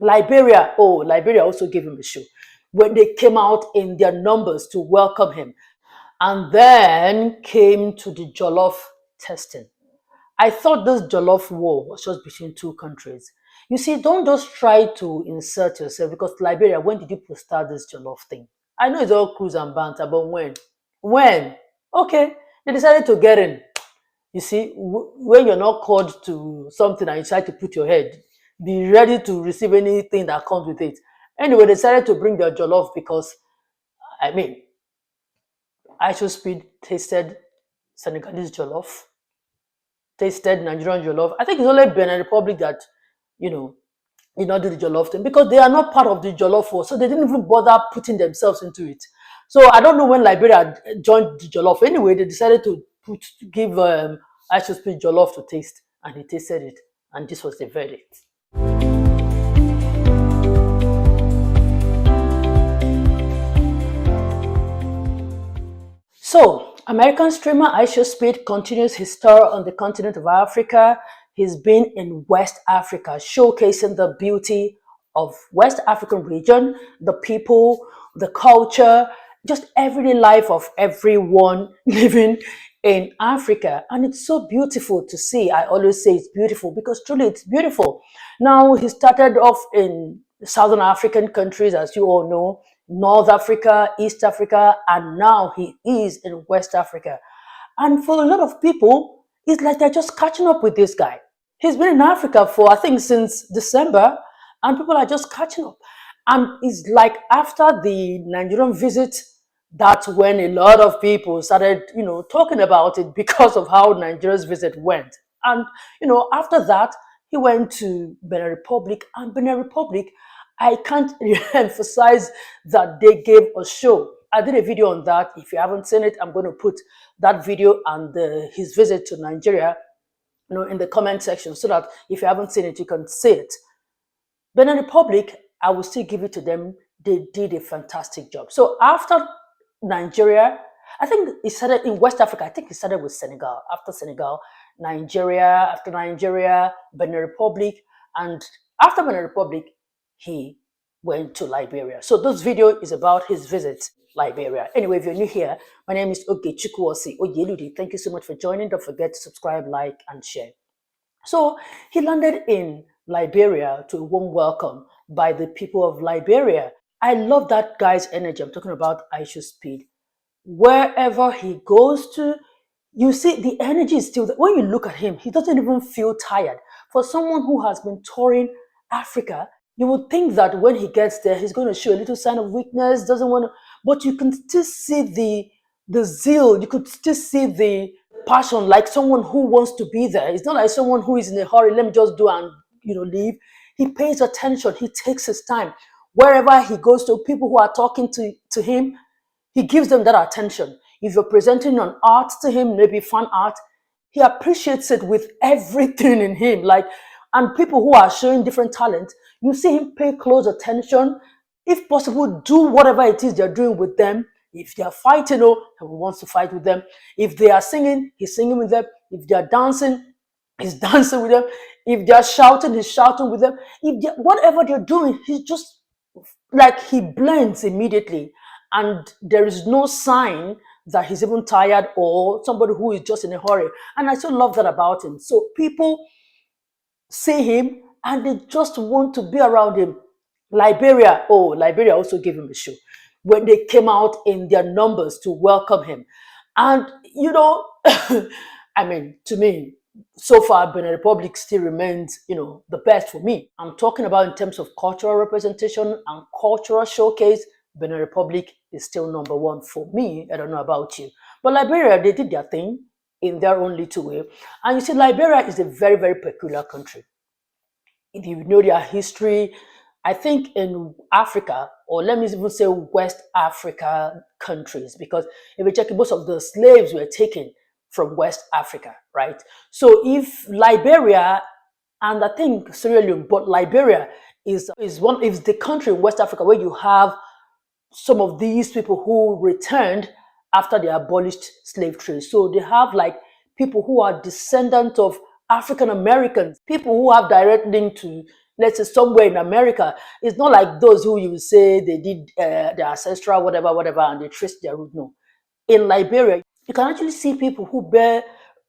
Liberia, oh, Liberia also gave him a show when they came out in their numbers to welcome him. And then came to the Jollof testing. I thought this Jollof war was just between two countries. You see, don't just try to insert yourself because Liberia, when did you start this Jollof thing? I know it's all cruise and banter, but when? When? Okay, they decided to get in. You see, when you're not called to something and you try to put your head, be ready to receive anything that comes with it. Anyway, they decided to bring their Jollof because, I mean, Ishowspeed tasted Senegalese Jollof, tasted Nigerian Jollof. I think it's only Benin Republic that, you know, did not do the Jollof thing because they are not part of the Jollof war. So they didn't even bother putting themselves into it. So I don't know when Liberia joined the Jollof. Anyway, they decided to give Ishowspeed Jollof to taste, and he tasted it. And this was the verdict. So, American streamer Ishowspeed continues his tour on the continent of Africa. He's been in West Africa, showcasing the beauty of West African region, the people, the culture, just everyday life of everyone living in Africa. And it's so beautiful to see. I always say it's beautiful because truly it's beautiful. Now, he started off in Southern African countries, as you all know, North Africa, East Africa, and now he is in West Africa. And for a lot of people, it's like they're just catching up with this guy. He's been in Africa for, I think, since December, and people are just catching up. And it's like after the Nigerian visit, that's when a lot of people started, talking about it because of how Nigeria's visit went. And, after that, he went to Benin Republic, and Benin Republic, I can't emphasize that they gave a show. I did a video on that. If you haven't seen it, I'm going to put that video and his visit to Nigeria, in the comment section so that if you haven't seen it, you can see it. Benin Republic, I will still give it to them. They did a fantastic job. So after Nigeria, I think it started in West Africa. I think it started with Senegal. After Senegal, Nigeria. After Nigeria, Benin Republic, and after Benin Republic, he went to Liberia. So this video is about his visit to Liberia. Anyway, if you're new here, my name is Osih-Oyelude. Thank you so much for joining. Don't forget to subscribe, like, and share. So he landed in Liberia to a warm welcome by the people of Liberia. I love that guy's energy. I'm talking about Ishowspeed. Wherever he goes to, you see the energy is still there. When you look at him, he doesn't even feel tired. For someone who has been touring Africa, you would think that when he gets there, he's going to show a little sign of weakness, doesn't want to, but you can still see the zeal, you could still see the passion, like someone who wants to be there. It's not like someone who is in a hurry, let me just do and leave. He pays attention, he takes his time. Wherever he goes to, people who are talking to him, he gives them that attention. If you're presenting an art to him, maybe fan art, he appreciates it with everything in him. And people who are showing different talent, you see him pay close attention. If possible, do whatever it is they're doing with them. If they are fighting, he wants to fight with them. If they are singing, he's singing with them. If they are dancing, he's dancing with them. If they are shouting, he's shouting with them. Whatever they're doing, he's just like he blends immediately. And there is no sign that he's even tired or somebody who is just in a hurry. And I still love that about him. So people see him and they just want to be around him. Liberia also gave him a show when they came out in their numbers to welcome him. And, I mean, to me, so far, Benin Republic still remains, the best for me. I'm talking about in terms of cultural representation and cultural showcase. Benin Republic is still number one for me. I don't know about you. But Liberia, they did their thing in their own little way. And you see, Liberia is a very, very peculiar country. If you know their history, I think in Africa, or let me even say West Africa countries, because if you check, most of the slaves were taken from West Africa, right? So if Liberia, and I think Sierra Leone, but Liberia is the country in West Africa where you have some of these people who returned after they abolished slave trade. So they have like people who are descendants of African Americans, people who have direct link to, let's say somewhere in America. It's not like those who you say they did their ancestral whatever, whatever, and they traced their root. No. In Liberia, you can actually see people who bear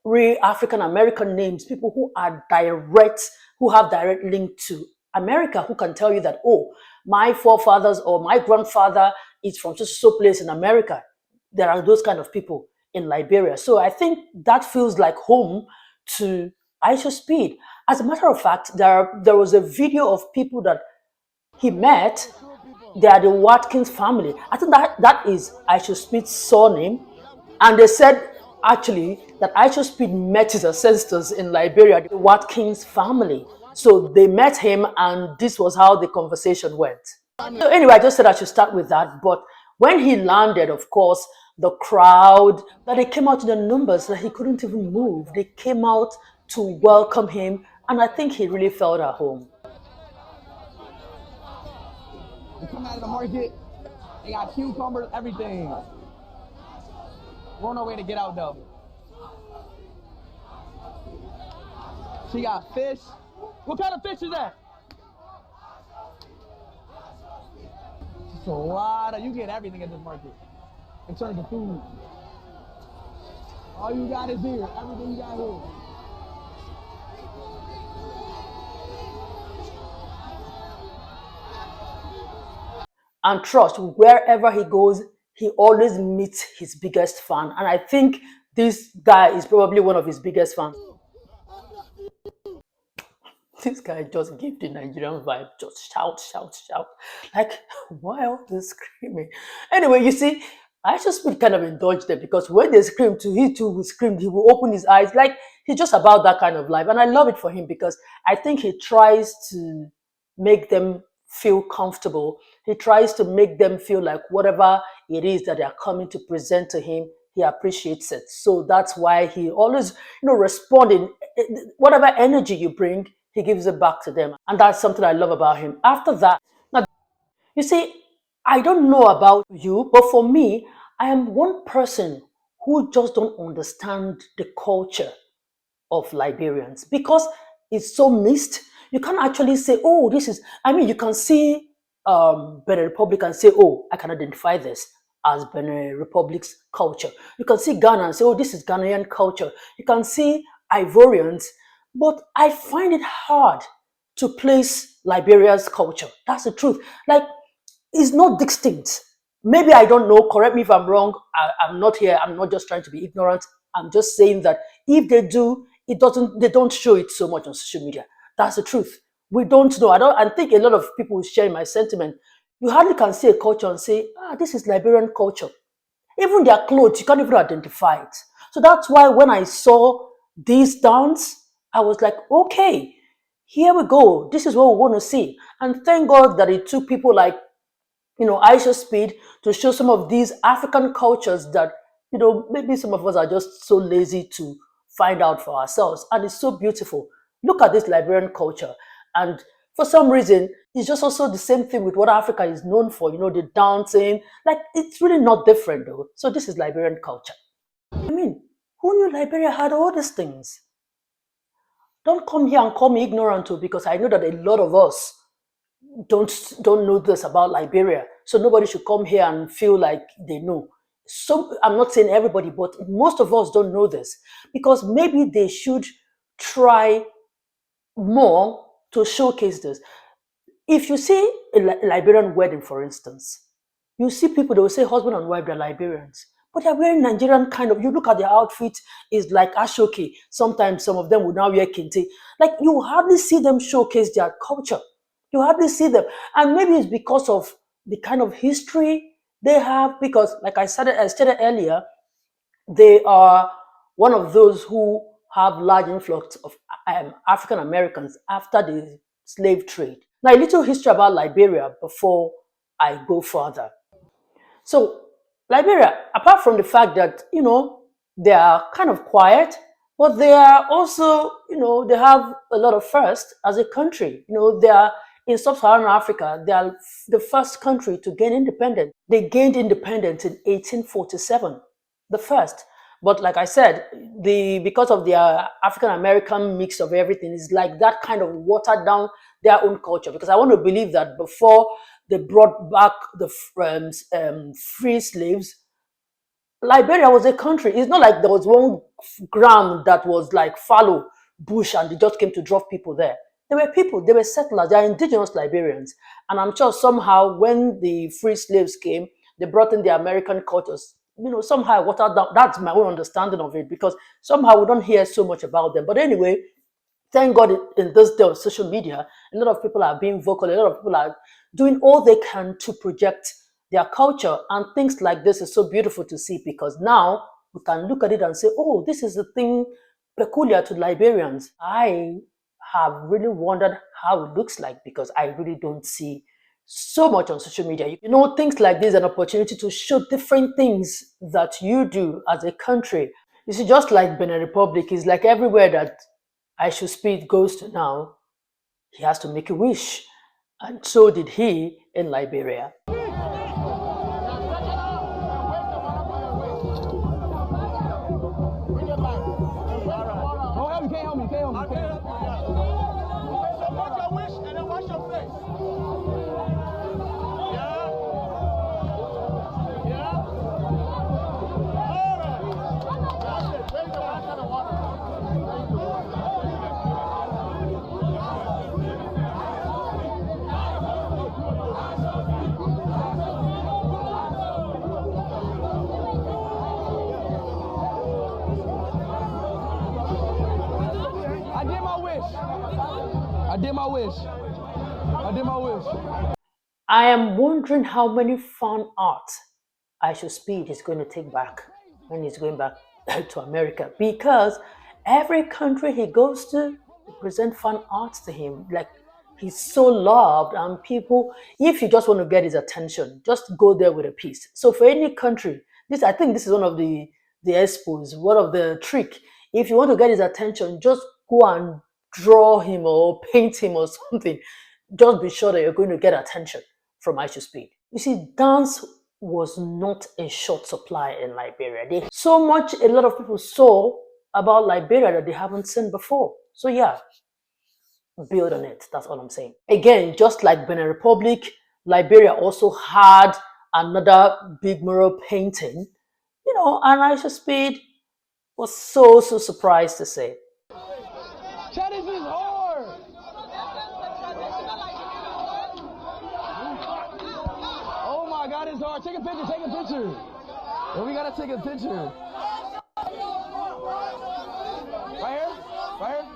real African American names, people who are direct, who have direct link to America, who can tell you that, oh, my forefathers or my grandfather is from so place in America. There are those kind of people in Liberia. So I think that feels like home to Ishowspeed. As a matter of fact, there was a video of people that he met. They are the Watkins family. I think that is Ishowspeed's surname. And they said actually that Ishowspeed met his ancestors in Liberia, the Watkins family. So they met him, and this was how the conversation went. So anyway, I just said I should start with that. But when he landed, of course, the crowd, that they came out in the numbers that he couldn't even move. They came out to welcome him, and I think he really felt at home. They come out of the market, they got cucumbers, everything. We're on our way to get out though. She got fish. What kind of fish is that? It's a lot of, you get everything at this market in terms of food. All you got is here, everything you got here. And trust, wherever he goes, he always meets his biggest fan. And I think this guy is probably one of his biggest fans. This guy just gave the Nigerian vibe, just shout, shout, shout. Like, why all this screaming? Anyway, you see, I just feel kind of indulged them because when they scream too, he too will scream, he will open his eyes. Like, he's just about that kind of life. And I love it for him because I think he tries to make them feel comfortable. He tries to make them feel like whatever it is that they are coming to present to him, he appreciates it. So that's why he always, responding, whatever energy you bring, he gives it back to them. And that's something I love about him. After that, now, you see, I don't know about you, but for me, I am one person who just don't understand the culture of Liberians because it's so mixed. You can't actually say, oh, this is, I mean, you can see Benin Republic and say, oh, I can identify this as Benin Republic's culture. You can see Ghana and say, oh, this is Ghanaian culture. You can see Ivorians, but I find it hard to place Liberia's culture. That's the truth. Like, it's not distinct. Maybe I don't know. Correct me if I'm wrong. I'm not here. I'm not just trying to be ignorant. I'm just saying that if they do, they don't show it so much on social media. That's the truth. We don't know. I think a lot of people share my sentiment. You hardly can see a culture and say, this is Liberian culture. Even their clothes, you can't even identify it. So that's why when I saw these dance, I was like, okay, here we go. This is what we want to see. And thank God that it took people like Ishowspeed to show some of these African cultures that, maybe some of us are just so lazy to find out for ourselves. And it's so beautiful. Look at this Liberian culture. And for some reason, it's just also the same thing with what Africa is known for, the dancing. Like, it's really not different though. So this is Liberian culture. I mean, who knew Liberia had all these things? Don't come here and call me ignorant too, because I know that a lot of us don't know this about Liberia. So nobody should come here and feel like they know. So I'm not saying everybody, but most of us don't know this because maybe they should try more to showcase this. If you see a Liberian wedding, for instance, you see people, they will say husband and wife, they're Liberians. But they're wearing Nigerian kind of, you look at their outfit, is like Ashoke. Sometimes some of them will now wear kente. Like, you hardly see them showcase their culture. You hardly see them. And maybe it's because of the kind of history they have, because like I stated earlier, they are one of those who have large influx of African Americans after the slave trade. Now, a little history about Liberia before I go further. So, Liberia, apart from the fact that, they are kind of quiet, but they are also, they have a lot of first as a country. They are in sub-Saharan Africa, they are the first country to gain independence. They gained independence in 1847, the first. But like I said, because of their African American mix of everything, is like that kind of watered down their own culture, because I want to believe that before they brought back the free slaves, Liberia was a country. It's not like there was one ground that was like fallow bush and they just came to drop people there. There were people, they were settlers, they are indigenous Liberians. And I'm sure somehow when the free slaves came, they brought in the American cultures. Somehow watered down. That's my own understanding of it, because somehow we don't hear so much about them. But anyway, thank God in this day of social media, a lot of people are being vocal, a lot of people are doing all they can to project their culture. And things like this is so beautiful to see, because now we can look at it and say, oh, this is the thing peculiar to Liberians. I have really wondered how it looks like, because I really don't see so much on social media. Things like this, an opportunity to show different things that you do as a country. You see, just like Benin Republic, is like everywhere that Ishowspeed goes to now, he has to make a wish. And so did he in Liberia. I did my wish. I did my wish. I am wondering how many fan art Ishowspeed is going to take back when he's going back to America, because every country he goes to, they present fan art to him. Like, he's so loved, and people, if you just want to get his attention, just go there with a piece. So for any country, I think this is one of the expos, one of the trick. If you want to get his attention, just go and draw him or paint him or something. Just be sure that you're going to get attention from Ishowspeed. You see, dance was not in short supply in Liberia. So much, a lot of people saw about Liberia that they haven't seen before. So yeah, build on it. That's all I'm saying. Again, just like Benin Republic, Liberia also had another big mural painting, and Ishowspeed was so surprised to say. Chat, this is hard. Oh my God, it's hard. Take a picture, take a picture. Oh, we gotta take a picture. Right here? Right here?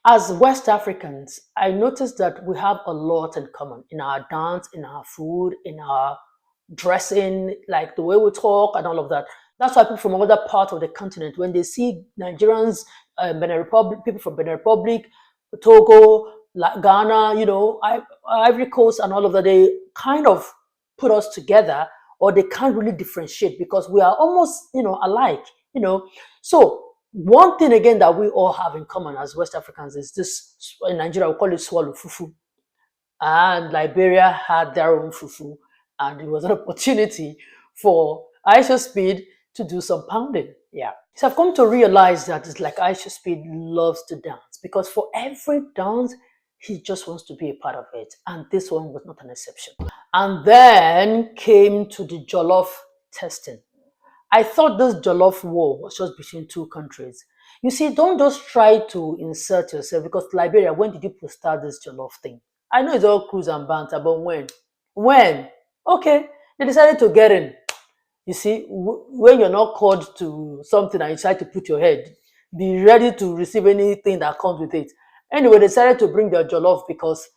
As West Africans, I noticed that we have a lot in common in our dance, in our food, in our dressing, like the way we talk and all of that. That's why people from other parts of the continent, when they see Nigerians, Benin Republic, people from Benin Republic, Togo, Ghana, Ivory Coast and all of that, they kind of put us together, or they can't really differentiate, because we are almost, alike, So one thing again that we all have in common as West Africans is this. In Nigeria we call it swallow fufu, and Liberia had their own fufu, and it was an opportunity for Ishowspeed to do some pounding. Yeah. So I've come to realize that it's like Ishowspeed loves to dance, because for every dance, he just wants to be a part of it. And this one was not an exception. And then came to the Jollof testing. I thought this Jollof war was just between two countries. You see, don't just try to insert yourself, because Liberia, when did you start this Jollof thing? I know it's all cruise and banter, but when? When? Okay, they decided to get in. You see, when you're not called to something and you try to put your head, be ready to receive anything that comes with it. Anyway, they decided to bring their Jollof because,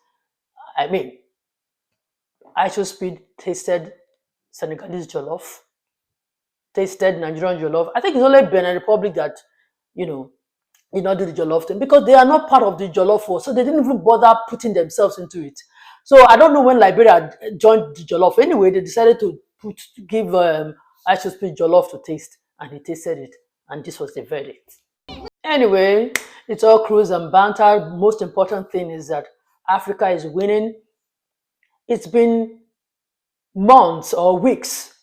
Ishowspeed tasted Senegalese Jollof, tasted Nigerian Jollof. I think it's only Benin Republic that, did not do the Jollof thing, because they are not part of the Jollof war, so they didn't even bother putting themselves into it. So I don't know when Liberia joined the Jollof. Anyway, they decided to give Ishowspeed Jollof to taste, and he tasted it, and this was the verdict. Anyway, it's all cruise and banter. Most important thing is that Africa is winning. It's been months or weeks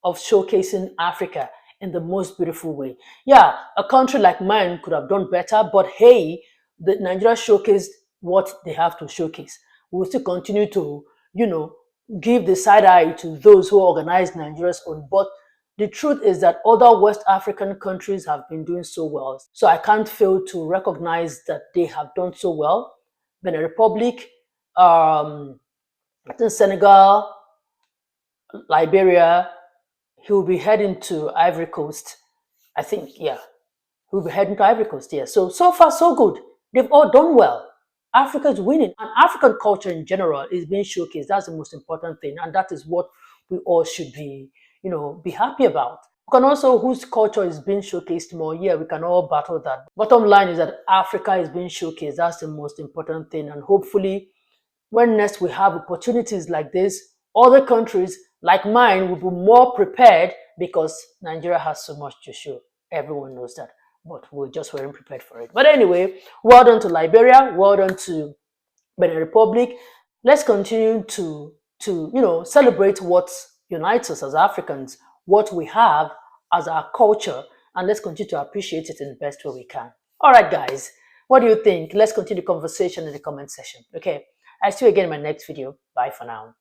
of showcasing Africa in the most beautiful way. Yeah, a country like mine could have done better, but hey, the Nigeria showcased what they have to showcase. We will still continue to, give the side eye to those who organize Nigeria's own. But the truth is that other West African countries have been doing so well. So I can't fail to recognize that they have done so well. Benin Republic, I think Senegal, Liberia, he will be heading to Ivory Coast. I think, yeah, he'll be heading to Ivory Coast, yeah. So far, so good. They've all done well. Africa is winning, and African culture in general is being showcased. That's the most important thing, and that is what we all should be, be happy about. We can also, whose culture is being showcased more, yeah, we can all battle that. Bottom line is that Africa is being showcased. That's the most important thing, and hopefully when next we have opportunities like this, other countries like mine will be more prepared because Nigeria has so much to show. Everyone knows that, but we just weren't prepared for it. But anyway, well done to Liberia, well done to Benin Republic. Let's continue to celebrate what unites us as Africans, what we have as our culture, and let's continue to appreciate it in the best way we can. All right, guys, what do you think? Let's continue the conversation in the comment section. Okay, I see you again in my next video. Bye for now.